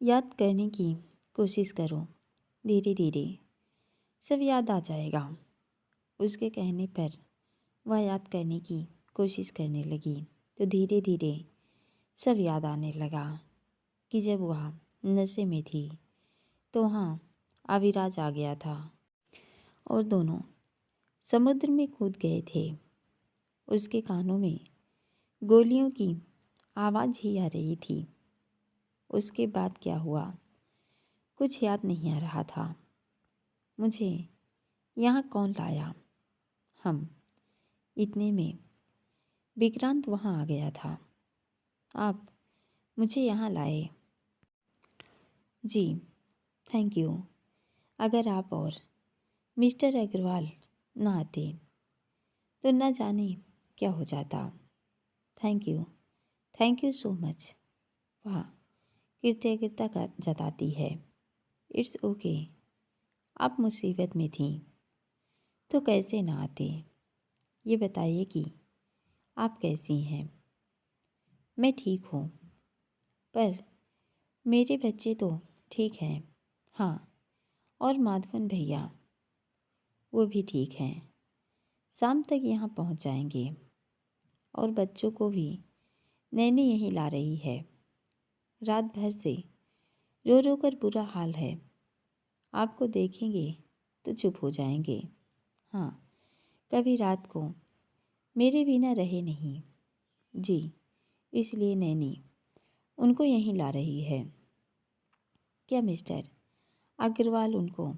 याद करने की कोशिश करो। धीरे धीरे सब याद आ जाएगा। उसके कहने पर वह याद करने की कोशिश करने लगी तो धीरे धीरे सब याद आने लगा कि जब वह नशे में थी तो वहाँ अविराज आ गया था और दोनों समुद्र में कूद गए थे। उसके कानों में गोलियों की आवाज़ ही आ रही थी। उसके बाद क्या हुआ कुछ याद नहीं आ रहा था। मुझे यहाँ कौन लाया? हम इतने में विक्रांत वहाँ आ गया था। आप मुझे यहाँ लाए। जी थैंक यू। अगर आप और मिस्टर अग्रवाल ना आते तो न जाने क्या हो जाता। Thank you so much. वाह कृतज्ञता जताती है। It's okay. आप मुसीबत में थीं तो कैसे ना आते। ये बताइए कि आप कैसी हैं? मैं ठीक हूँ पर मेरे बच्चे तो ठीक हैं। हाँ और माधवन भैया वो भी ठीक हैं। शाम तक यहाँ पहुँच जाएंगे और बच्चों को भी नैनी यहीं ला रही है। रात भर से रो रो कर बुरा हाल है। आपको देखेंगे तो चुप हो जाएंगे। हाँ कभी रात को मेरे बिना रहे नहीं। जी इसलिए नैनी उनको यहीं ला रही है। क्या मिस्टर अग्रवाल उनको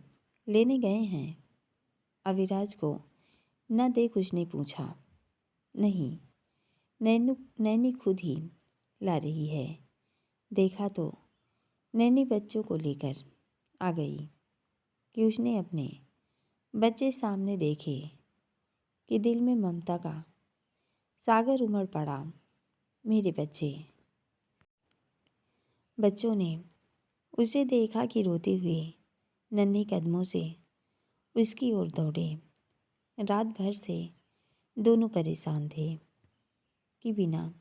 लेने गए हैं? अविराज को न देख उसने पूछा। नहीं नैनी खुद ही ला रही है। देखा तो नैनी बच्चों को लेकर आ गई कि उसने अपने बच्चे सामने देखे कि दिल में ममता का सागर उमड़ पड़ा। मेरे बच्चों ने उसे देखा कि रोते हुए नन्हे कदमों से उसकी ओर दौड़े। रात भर से दोनों परेशान थे कि बिना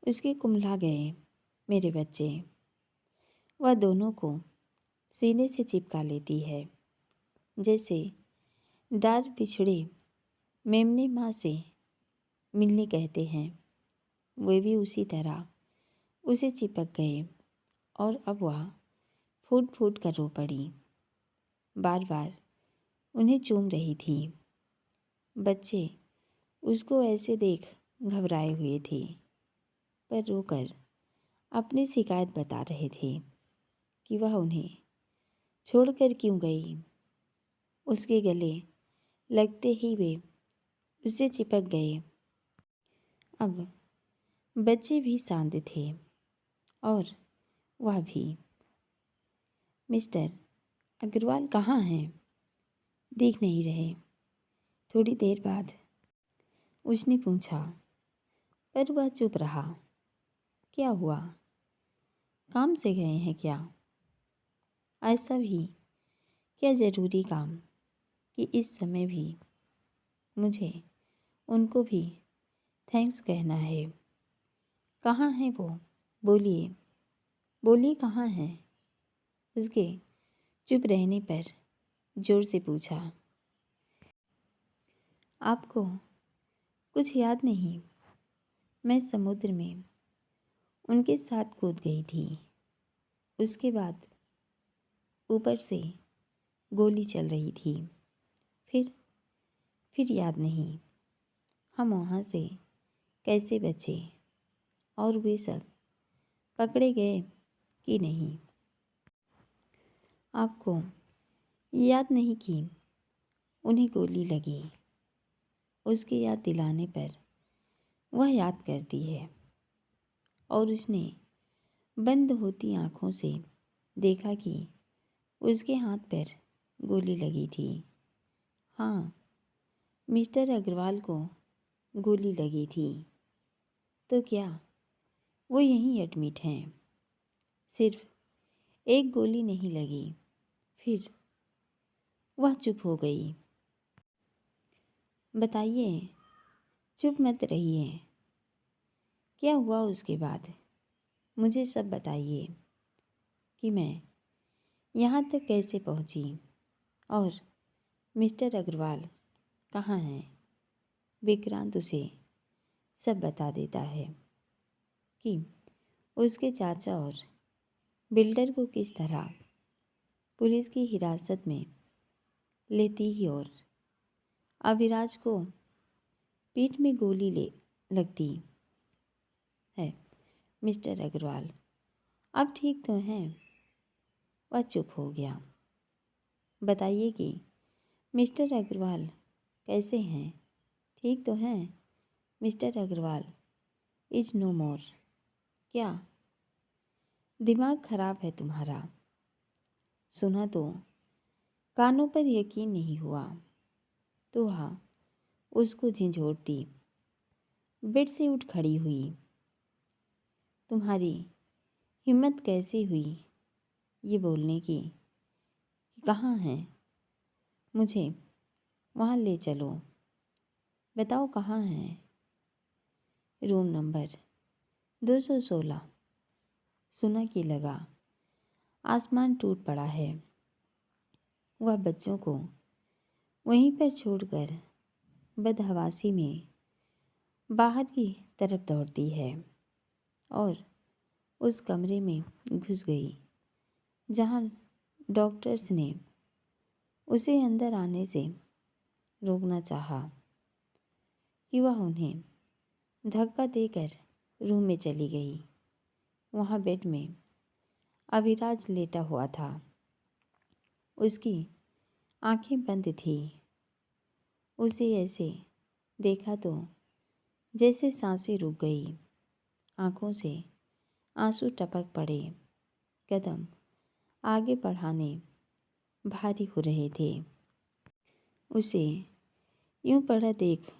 उसके कुम्हला गए। मेरे बच्चे वह दोनों को सीने से चिपका लेती है जैसे डार बिछड़े मेमने माँ से मिलने कहते हैं। वे भी उसी तरह उसे चिपक गए और अब वह फूट फूट कर रो पड़ी। बार बार उन्हें चूम रही थी। बच्चे उसको ऐसे देख घबराए हुए थे पर रोकर अपनी शिकायत बता रहे थे कि वह उन्हें छोड़कर क्यों गई। उसके गले लगते ही वे उससे चिपक गए। अब बच्चे भी शांत थे और वह भी। मिस्टर अग्रवाल कहाँ हैं? दिख नहीं रहे। थोड़ी देर बाद उसने पूछा पर वह चुप रहा। क्या हुआ? काम से गए हैं क्या? ऐसा भी क्या ज़रूरी काम कि इस समय भी मुझे उनको भी थैंक्स कहना है? कहाँ हैं वो? बोलिए बोलिए कहाँ हैं? उसके चुप रहने पर जोर से पूछा। आपको कुछ याद नहीं? मैं समुद्र में उनके साथ कूद गई थी। उसके बाद ऊपर से गोली चल रही थी। फिर याद नहीं हम वहाँ से कैसे बचे और वे सब पकड़े गए कि नहीं। आपको याद नहीं कि उन्हें गोली लगी। उसकी याद दिलाने पर वह याद करती है और उसने बंद होती आँखों से देखा कि उसके हाथ पर गोली लगी थी। हाँ मिस्टर अग्रवाल को गोली लगी थी। तो क्या वो यहीं एडमिट हैं? सिर्फ एक गोली नहीं लगी। फिर वह चुप हो गई। बताइए चुप मत रहिए। क्या हुआ उसके बाद? मुझे सब बताइए। कि मैं यहाँ तक कैसे पहुँची और मिस्टर अग्रवाल कहाँ हैं। विक्रांत उसे सब बता देता है कि उसके चाचा और बिल्डर को किस तरह पुलिस की हिरासत में लेती ही और अविराज को पीठ में गोली ले लगती है। मिस्टर अग्रवाल अब ठीक तो हैं? वह चुप हो गया। बताइए कि मिस्टर अग्रवाल कैसे हैं? ठीक तो हैं? मिस्टर अग्रवाल इज नो मोर। क्या दिमाग खराब है तुम्हारा? सुना तो कानों पर यकीन नहीं हुआ तो हाँ उसको झंझोड़ती बेड से उठ खड़ी हुई। तुम्हारी हिम्मत कैसी हुई ये बोलने की कि कहाँ हैं? मुझे वहाँ ले चलो। बताओ कहाँ हैं? Room number 216। सुना कि लगा आसमान टूट पड़ा है। वह बच्चों को वहीं पर छोड़कर बदहवासी में बाहर की तरफ दौड़ती है और उस कमरे में घुस गई जहाँ डॉक्टर्स ने उसे अंदर आने से रोकना चाहा कि वह उन्हें धक्का देकर रूम में चली गई। वहाँ बेड में अविराज लेटा हुआ था। उसकी आंखें बंद थी। उसे ऐसे देखा तो जैसे सांसें रुक गई। आंखों से आंसू टपक पड़े। कदम आगे बढ़ाने भारी हो रहे थे। उसे यूं पड़ा देख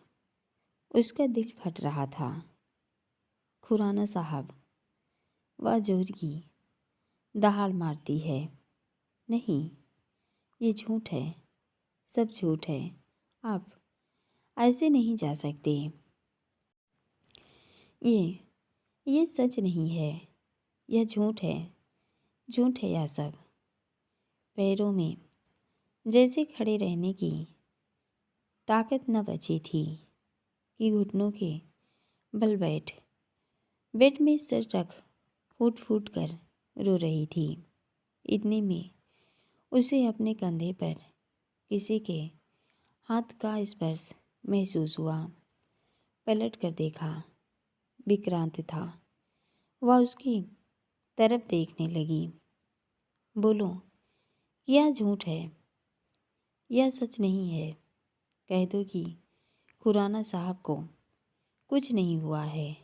उसका दिल फट रहा था। खुराना साहब, वह जोर की दहाड़ मारती है। नहीं, ये झूठ है, सब झूठ है। आप ऐसे नहीं जा सकते। ये सच नहीं है, यह झूठ है, झूठ है यह सब। पैरों में जैसे खड़े रहने की ताकत न बची थी कि घुटनों के बल बैठ बेड में सिर रख फूट फूट कर रो रही थी। इतने में उसे अपने कंधे पर किसी के हाथ का स्पर्श महसूस हुआ। पलट कर देखा, विक्रांत था। वह उसकी तरफ देखने लगी। बोलो, यह झूठ है, यह सच नहीं है। कह दो कि खुराना साहब को कुछ नहीं हुआ है।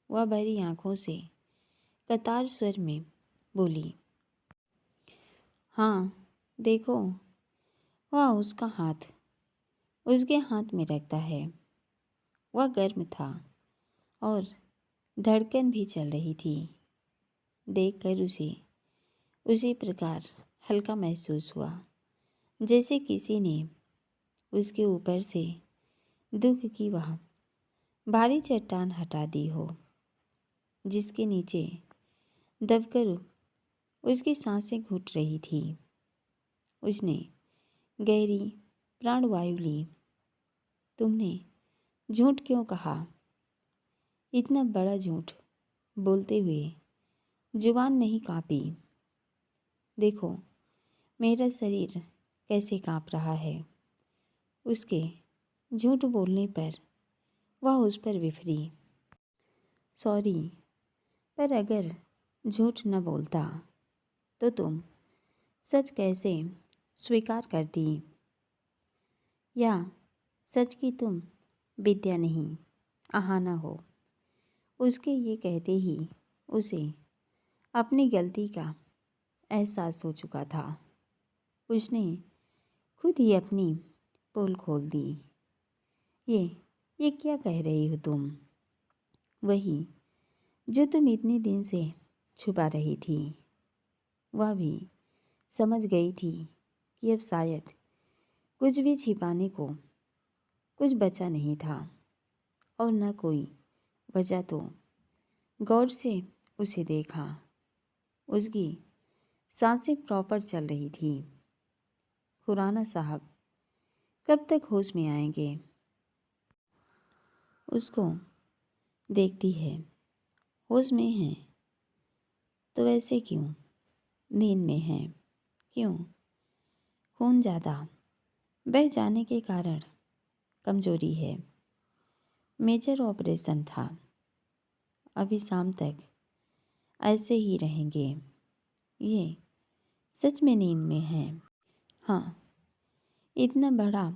वह भरी आंखों से कतार स्वर में बोली। हाँ, देखो, वह उसका हाथ उसके हाथ में रखता है। वह गर्म था और धड़कन भी चल रही थी। देखकर उसे उसी प्रकार हल्का महसूस हुआ जैसे किसी ने उसके ऊपर से दुख की वह भारी चट्टान हटा दी हो, जिसके नीचे दबकर उसकी सांसें घुट रही थी। उसने गहरी प्राणवायु ली। तुमने झूठ क्यों कहा? इतना बड़ा झूठ बोलते हुए जुबान नहीं कांपी। देखो, मेरा शरीर कैसे कांप रहा है। उसके झूठ बोलने पर वह उस पर बिफरी। सॉरी, पर अगर झूठ न बोलता तो तुम सच कैसे स्वीकार करती? या सच की तुम विद्या नहीं आहाना हो? उसके ये कहते ही उसे अपनी गलती का एहसास हो चुका था। उसने खुद ही अपनी पोल खोल दी। ये क्या कह रही हो तुम? वही जो तुम इतने दिन से छुपा रही थी। वह भी समझ गई थी कि अब शायद कुछ भी छिपाने को कुछ बचा नहीं था और न कोई वजह। तो गौर से उसे देखा। उसकी सांसें प्रॉपर चल रही थी। खुराना साहब कब तक होश में आएंगे? उसको देखती है। होश में हैं तो वैसे क्यों? नींद में हैं क्यों? खून ज़्यादा बह जाने के कारण कमजोरी है। मेजर ऑपरेशन था। अभी शाम तक ऐसे ही रहेंगे। ये सच में नींद में हैं। हाँ, इतना बड़ा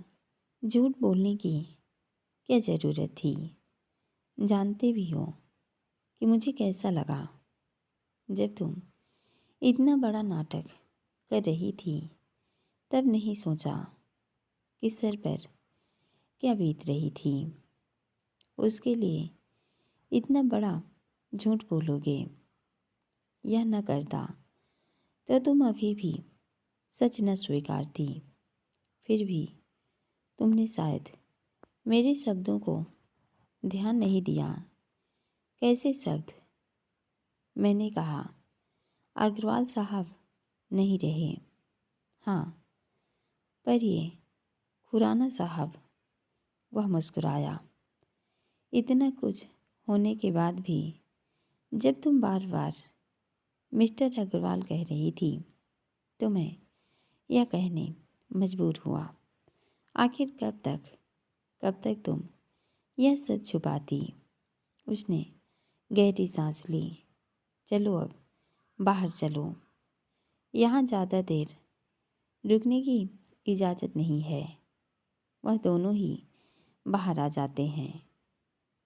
झूठ बोलने की क्या ज़रूरत थी? जानते भी हो कि मुझे कैसा लगा जब तुम इतना बड़ा नाटक कर रही थी। तब नहीं सोचा कि सर पर क्या बीत रही थी। उसके लिए इतना बड़ा झूठ बोलोगे। यह न करता तो तुम अभी भी सच न स्वीकारती। फिर भी तुमने शायद मेरे शब्दों को ध्यान नहीं दिया। कैसे शब्द? मैंने कहा अग्रवाल साहब नहीं रहे। हाँ, पर ये खुराना साहब। वह मुस्कुराया। इतना कुछ होने के बाद भी जब तुम बार बार मिस्टर अग्रवाल कह रही थी तो मैं यह कहने मजबूर हुआ। आखिर कब तक तुम यह सच छुपाती? उसने गहरी सांस ली। चलो अब बाहर चलो। यहाँ ज़्यादा देर रुकने की इजाज़त नहीं है। वह दोनों ही बाहर आ जाते हैं।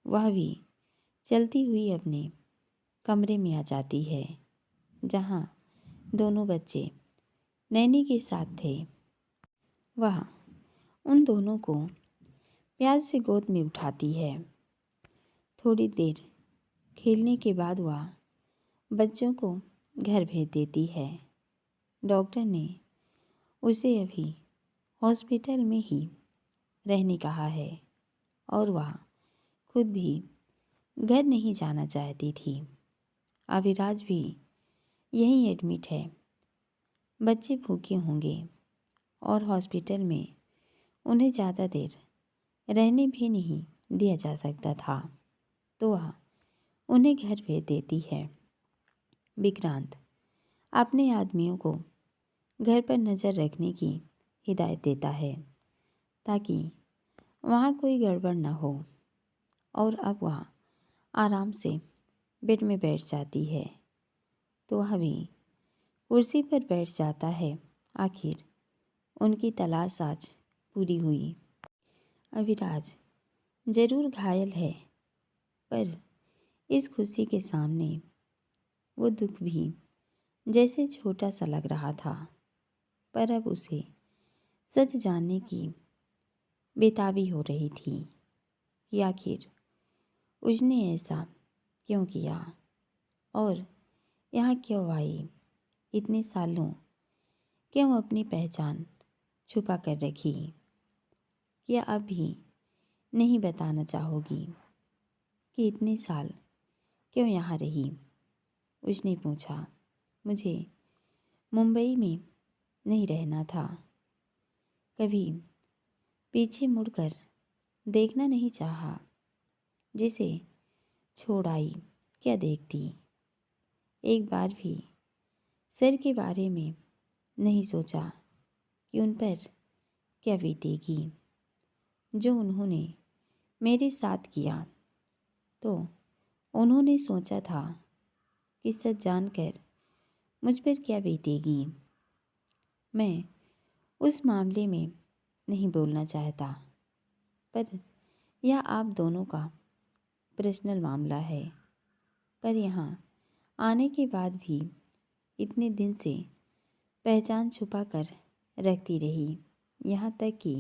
वह भी चलती हुई अपने कमरे में आ जाती है जहाँ दोनों बच्चे नैनी के साथ थे। वह उन दोनों को प्यार से गोद में उठाती है। थोड़ी देर खेलने के बाद वह बच्चों को घर भेज देती है। डॉक्टर ने उसे अभी हॉस्पिटल में ही रहने कहा है और वह खुद भी घर नहीं जाना चाहती थी। अविराज भी यहीं एडमिट है। बच्चे भूखे होंगे और हॉस्पिटल में उन्हें ज़्यादा देर रहने भी नहीं दिया जा सकता था, तो वह उन्हें घर भेज देती है। विक्रांत अपने आदमियों को घर पर नज़र रखने की हिदायत देता है ताकि वहाँ कोई गड़बड़ न हो। और अब वह आराम से बेड में बैठ जाती है तो वह भी कुर्सी पर बैठ जाता है। आखिर उनकी तलाश आज पूरी हुई। अविराज ज़रूर घायल है, पर इस खुशी के सामने वो दुख भी जैसे छोटा सा लग रहा था। पर अब उसे सच जानने की बेताबी हो रही थी कि आखिर उसने ऐसा क्यों किया और यहाँ क्यों आई। इतने सालों क्यों अपनी पहचान छुपा कर रखी? क्या अब भी नहीं बताना चाहोगी कि इतने साल क्यों यहाँ रही? उसने पूछा। मुझे मुंबई में नहीं रहना था। कभी पीछे मुड़कर देखना नहीं चाहा। जिसे छोड़ आई क्या देखती? एक बार भी सर के बारे में नहीं सोचा कि उन पर क्या बीतेगी। जो उन्होंने मेरे साथ किया तो उन्होंने सोचा था कि सच जानकर मुझ पर क्या बीतेगी। मैं उस मामले में नहीं बोलना चाहता, पर यह आप दोनों का पर्सनल मामला है। पर यहाँ आने के बाद भी इतने दिन से पहचान छुपा कर रखती रही। यहाँ तक कि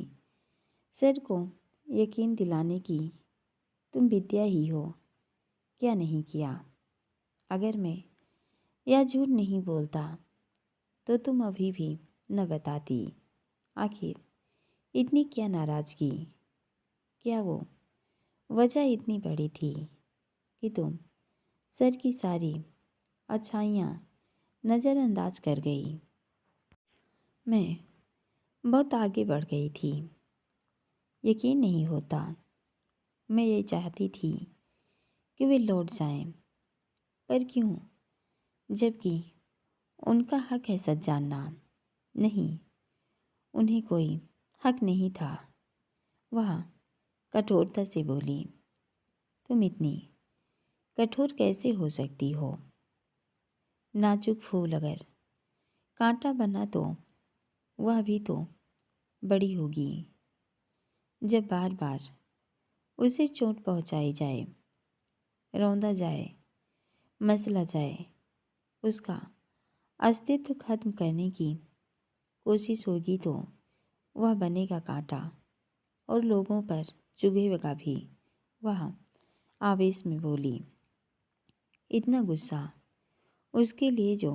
सर को यकीन दिलाने की तुम विद्या ही हो क्या नहीं किया। अगर मैं यह झूठ नहीं बोलता तो तुम अभी भी न बताती। आखिर इतनी क्या नाराज़गी? क्या वो वजह इतनी बड़ी थी कि तुम सर की सारी अच्छाइयाँ नज़रअंदाज कर गई। मैं बहुत आगे बढ़ गई थी। यकीन नहीं होता। मैं ये चाहती थी कि वे लौट जाएं, पर क्यों, जबकि उनका हक है सच जानना। नहीं, उन्हें कोई हक नहीं था। वह कठोरता से बोली, तुम इतनी कठोर कैसे हो सकती हो? नाजुक फूल अगर कांटा बना तो वह भी तो बड़ी होगी। जब बार बार उसे चोट पहुंचाई जाए, रौंदा जाए, मसला जाए, उसका अस्तित्व खत्म करने की कोशिश होगी तो वह बनेगा कांटा और लोगों पर चुभेगा भी। वह आवेश में बोली, इतना गुस्सा उसके लिए जो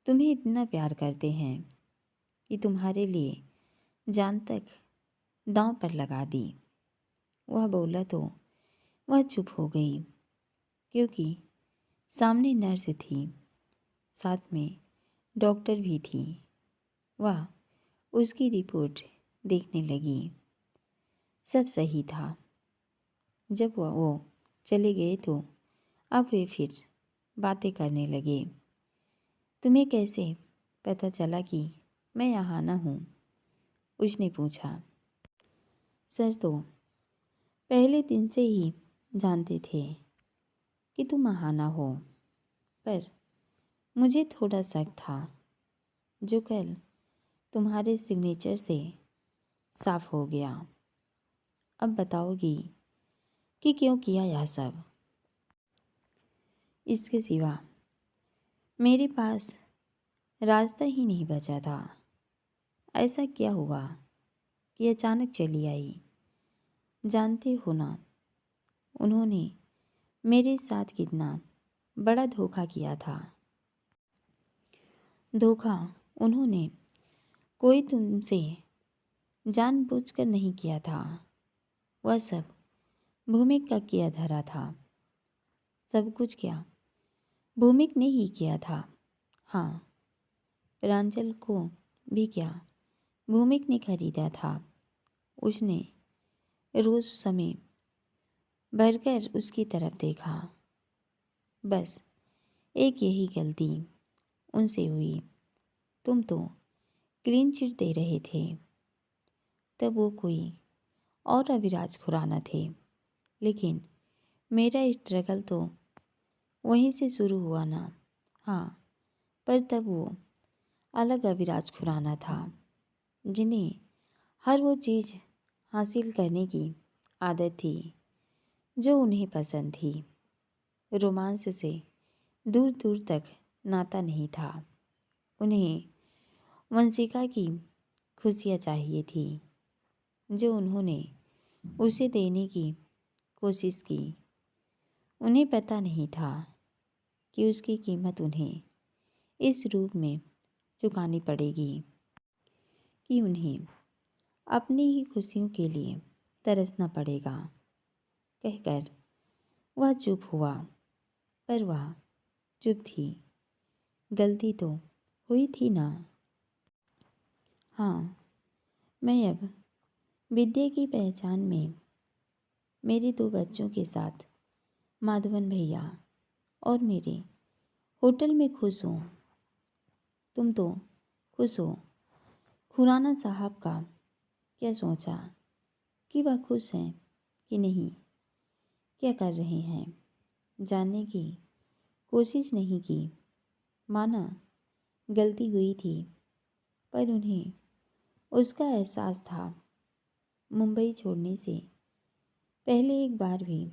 तुम्हें इतना प्यार करते हैं कि तुम्हारे लिए जान तक दांव पर लगा दी। वह बोला तो वह चुप हो गई, क्योंकि सामने नर्स थी, साथ में डॉक्टर भी थी। वह उसकी रिपोर्ट देखने लगी। सब सही था। जब वो चले गए तो अब वे फिर बातें करने लगे। तुम्हें कैसे पता चला कि मैं यहाँ ना हूँ? उसने पूछा। सर तो पहले दिन से ही जानते थे कि तुम यहाँ ना हो, पर मुझे थोड़ा शक था, जो कल तुम्हारे सिग्नेचर से साफ हो गया। अब बताओगी कि क्यों किया यह सब? इसके सिवा मेरे पास रास्ता ही नहीं बचा था। ऐसा क्या हुआ कि अचानक चली आई? जानते हो ना, उन्होंने मेरे साथ कितना बड़ा धोखा किया था। धोखा उन्होंने कोई तुमसे जानबूझकर नहीं किया था। वह सब भूमिक का किया धरा था। सब कुछ क्या भूमिक ने ही किया था? हाँ, प्रांजल को भी क्या भूमिक ने खरीदा था? उसने रोज समय भरकर उसकी तरफ देखा। बस एक यही गलती उनसे हुई। तुम तो क्लीन चिट दे रहे थे, तब वो कोई और अविराज खुराना थे। लेकिन मेरा स्ट्रगल तो वहीं से शुरू हुआ ना। हाँ, पर तब वो अलग अविराज खुराना था, जिन्हें हर वो चीज़ हासिल करने की आदत थी जो उन्हें पसंद थी। रोमांस से दूर दूर तक नाता नहीं था। उन्हें वंशिका की खुशियाँ चाहिए थी, जो उन्होंने उसे देने की कोशिश की। उन्हें पता नहीं था कि उसकी कीमत उन्हें इस रूप में चुकानी पड़ेगी कि उन्हें अपनी ही खुशियों के लिए तरसना पड़ेगा। कहकर वह चुप हुआ, पर वह चुप थी। गलती तो हुई थी ना। हाँ, मैं अब विद्या की पहचान में मेरे 2 बच्चों के साथ माधवन भैया और मेरे होटल में खुश हूँ। तुम तो खुश हो। खुराना साहब का क्या सोचा कि वह खुश हैं कि नहीं? क्या कर रहे हैं? जानने की कोशिश नहीं की। माना गलती हुई थी, पर उन्हें उसका एहसास था। मुंबई छोड़ने से पहले एक बार भी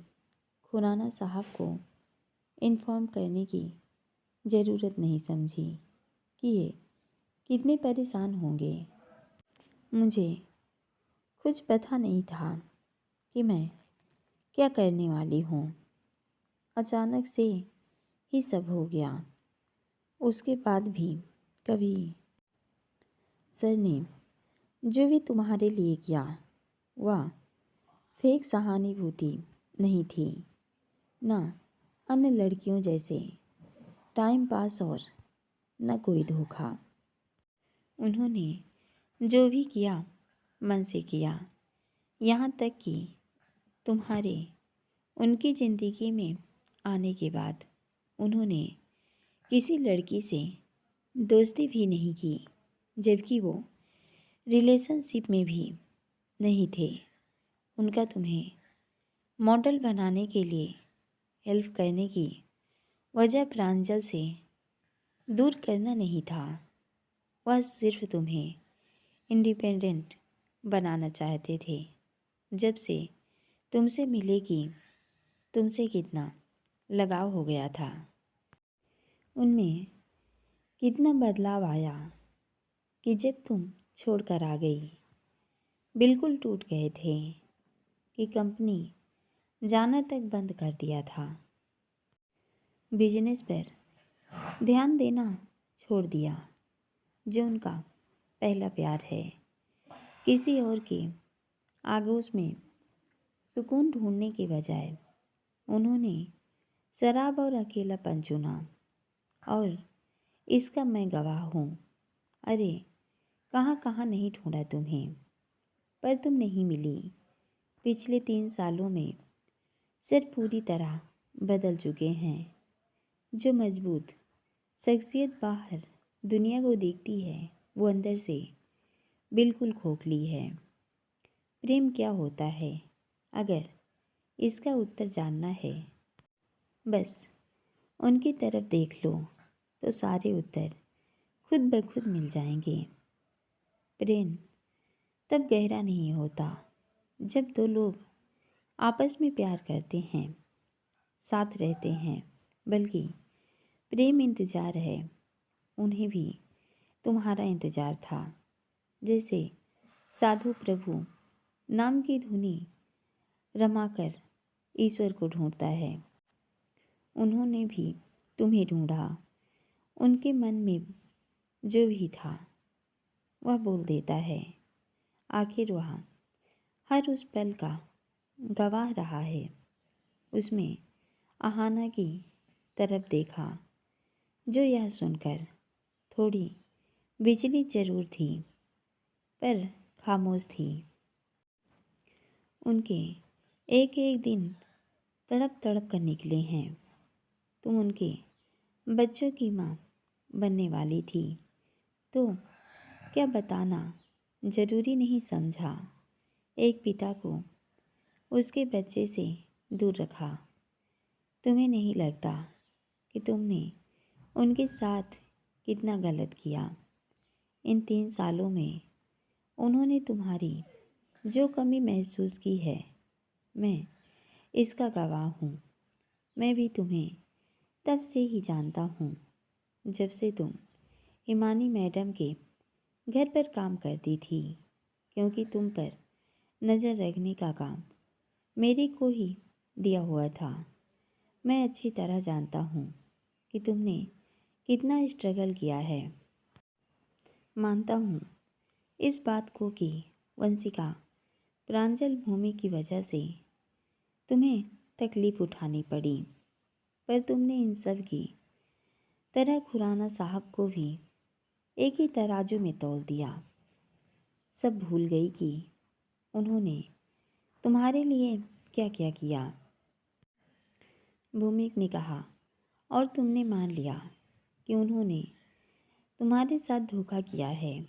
खुराना साहब को इन्फॉर्म करने की ज़रूरत नहीं समझी कि ये कितने परेशान होंगे। मुझे कुछ पता नहीं था कि मैं क्या करने वाली हूँ। अचानक से ही सब हो गया। उसके बाद भी कभी सर ने जो भी तुम्हारे लिए किया वह फेक सहानुभूति नहीं थी, ना अन्य लड़कियों जैसे टाइम पास और न कोई धोखा। उन्होंने जो भी किया मन से किया, यहाँ तक कि तुम्हारे उनकी ज़िंदगी में आने के बाद उन्होंने किसी लड़की से दोस्ती भी नहीं की, जबकि वो रिलेशनशिप में भी नहीं थे। उनका तुम्हें मॉडल बनाने के लिए हेल्प करने की वजह प्रांजल से दूर करना नहीं था। वह सिर्फ तुम्हें इंडिपेंडेंट बनाना चाहते थे। जब से तुमसे मिले कि तुमसे कितना लगाव हो गया था, उनमें कितना बदलाव आया कि जब तुम छोड़कर आ गई, बिल्कुल टूट गए थे कि कंपनी जाना तक बंद कर दिया था। बिजनेस पर ध्यान देना छोड़ दिया, जो उनका पहला प्यार है। किसी और के आगोश में सुकून ढूंढने के बजाय उन्होंने शराब और अकेलापन चुना, और इसका मैं गवाह हूँ। अरे कहाँ कहाँ नहीं ढूंढा तुम्हें, पर तुम नहीं मिली। पिछले 3 सालों में सर पूरी तरह बदल चुके हैं। जो मजबूत शख्सियत बाहर दुनिया को दिखती है, वो अंदर से बिल्कुल खोखली है। प्रेम क्या होता है? अगर इसका उत्तर जानना है, बस उनकी तरफ देख लो तो सारे उत्तर खुद ब खुद मिल जाएंगे। प्रेम तब गहरा नहीं होता जब दो लोग आपस में प्यार करते हैं, साथ रहते हैं, बल्कि प्रेम इंतज़ार है। उन्हें भी तुम्हारा इंतज़ार था। जैसे साधु प्रभु नाम की धुनी रमाकर ईश्वर को ढूंढता है, उन्होंने भी तुम्हें ढूंढा। उनके मन में जो भी था वह बोल देता है। आखिर वह हर उस पल का गवाह रहा है। उसमें आहाना की तरफ देखा, जो यह सुनकर थोड़ी बिजली जरूर थी, पर खामोश थी। उनके एक एक दिन तड़प तड़प कर निकले हैं। तुम उनके बच्चों की माँ बनने वाली थी, तो क्या बताना जरूरी नहीं समझा। एक पिता को उसके बच्चे से दूर रखा। तुम्हें नहीं लगता कि तुमने उनके साथ कितना गलत किया? इन 3 सालों में उन्होंने तुम्हारी जो कमी महसूस की है, मैं इसका गवाह हूँ। मैं भी तुम्हें तब से ही जानता हूँ, जब से तुम हिमानी मैडम के घर पर काम करती थी, क्योंकि तुम पर नज़र रखने का काम मेरे को ही दिया हुआ था। मैं अच्छी तरह जानता हूँ कि तुमने कितना स्ट्रगल किया है। मानता हूँ इस बात को कि वंशिका प्रांजल भूमि की वजह से तुम्हें तकलीफ़ उठानी पड़ी, पर तुमने इन सब की तरह खुराना साहब को भी एक ही तराजू में तौल दिया। सब भूल गई कि उन्होंने तुम्हारे लिए क्या क्या किया। भूमिक ने कहा, और तुमने मान लिया कि उन्होंने तुम्हारे साथ धोखा किया है,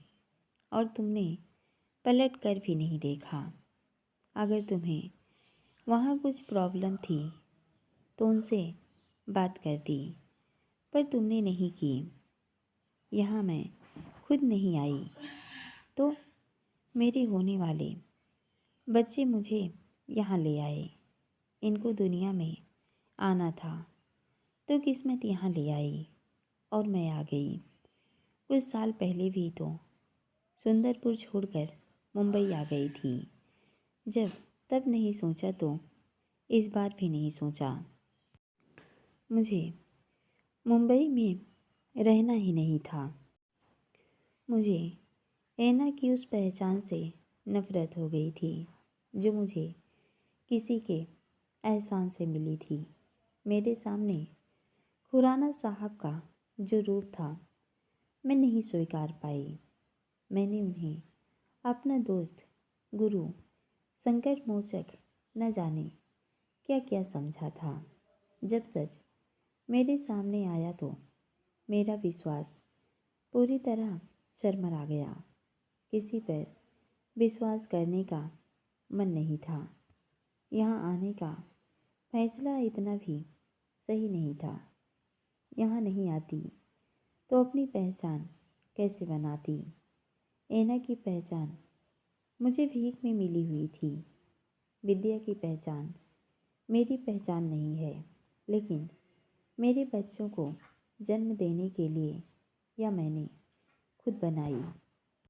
और तुमने पलट कर भी नहीं देखा। अगर तुम्हें वहाँ कुछ प्रॉब्लम थी तो उनसे बात कर दी, पर तुमने नहीं की। यहाँ मैं खुद नहीं आई तो मेरे होने वाले बच्चे मुझे यहाँ ले आए। इनको दुनिया में आना था तो किस्मत यहाँ ले आई, और मैं आ गई। कुछ साल पहले भी तो सुंदरपुर छोड़कर मुंबई आ गई थी। जब तब नहीं सोचा तो इस बार भी नहीं सोचा। मुझे मुंबई में रहना ही नहीं था। मुझे ऐना की उस पहचान से नफ़रत हो गई थी जो मुझे किसी के एहसान से मिली थी। मेरे सामने खुराना साहब का जो रूप था मैं नहीं स्वीकार पाई। मैंने उन्हें अपना दोस्त, गुरु, संकट मोचक न जाने क्या क्या समझा था। जब सच मेरे सामने आया तो मेरा विश्वास पूरी तरह चरमरा गया। किसी पर विश्वास करने का मन नहीं था। यहाँ आने का फैसला इतना भी सही नहीं था। यहाँ नहीं आती तो अपनी पहचान कैसे बनाती। ऐना की पहचान मुझे भीख में मिली हुई थी। विद्या की पहचान मेरी पहचान नहीं है, लेकिन मेरे बच्चों को जन्म देने के लिए यह मैंने खुद बनाई।